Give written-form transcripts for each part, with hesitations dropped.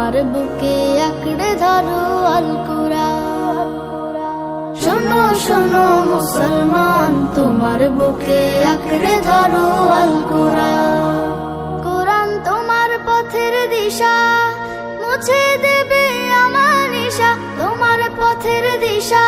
তোমার বুকে আঁকড়ে ধরো আল কুরআন। শোনো শোনো মুসলমান, তোমার বুকে আঁকড়ে ধরো আল কুরআন। কুরআন তোমার পথের দিশা, মুছে দেবে আমার নিশা। তোমার পথের দিশা,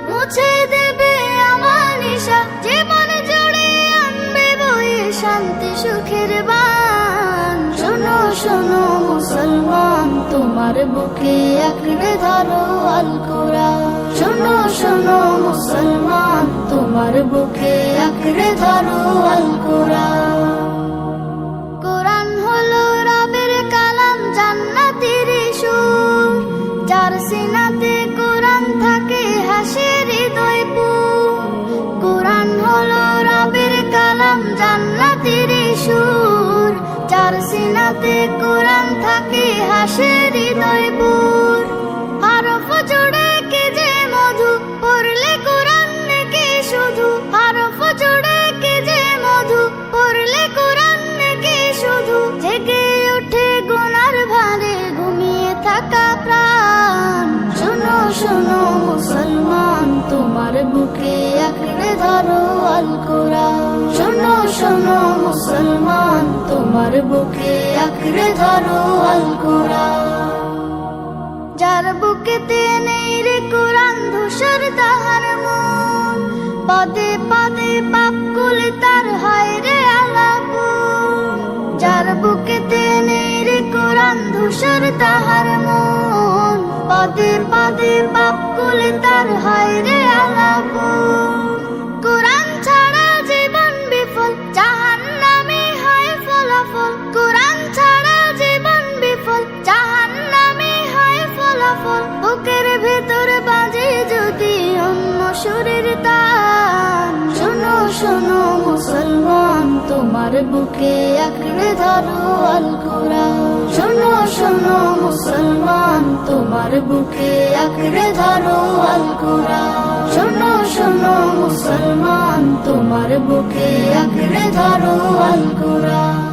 মুছে দেবে আমার নিশা। জীবন জুড়ে আনবে বয়ে শান্তি সুখের বান। শোনো শোনো মুসলমান, তোমার বুকে আঁকড়ে ধরো আল কুরআন। শোনো শোনো মুসলমান, তোমার বুকে আঁকড়ে ধরো আল কুরআন। কুরআন হলো রবের কালাম, জান্নাতের সুর। যার সিনাতে কুরআন থাকে হাসে হৃদয় পুর। কুরআন হলো রবের কালাম, জান্নাতের সুর। যার সিনাতে কুরআন থাকে হাসে হৃদয় পুর। হরফ জোড়ে কে যে মধু, পড়লে কুরআন নাকি শুধু। হরফ জোড়ে কে যে মধু, পড়লে কুরআন নাকি শুধু। জেগে ওঠে গুনার ভারে, ঘুমিয়ে থাকা প্রাণ। শোনো শোনো মুসলমান, তোমার বুকে আঁকড়ে ধরো আল কুরআন। শোনো শোনো মুসলমান, তোমার বুকে আঁকড়ে ধরো আল কুরআন। যার বুকেতে নেই রে কুরআন, ধূসর তাহার মন। পদে পদে পাপ কুলে তার হয় রে আলাপন। যার বুকেতে নেই রে কুরআন, ধূসর তাহার মন। পদে পদে পাপ কুলে তার হয় রে আলাপন। কুরআন ছাড়া জীবন বিফল, জাহান্নামে হয় ফলাফল। কুরআন ছাড়া জীবন বিফল, জাহান্নামে হয় ফলাফল। বুকের ভেতর বাজে যদি অন্য সুরের তান। শোনো শোনো মুসলমান, তোমার বুকে আঁকড়ে ধরো আল কুরআন। শোনো শোনো মুসলমান, তোমার বুকে আঁকড়ে ধরো আল কুরআন। শোনো শোনো মুসলমান, তোমার বুকে আঁকড়ে ধরো আল কুরআন।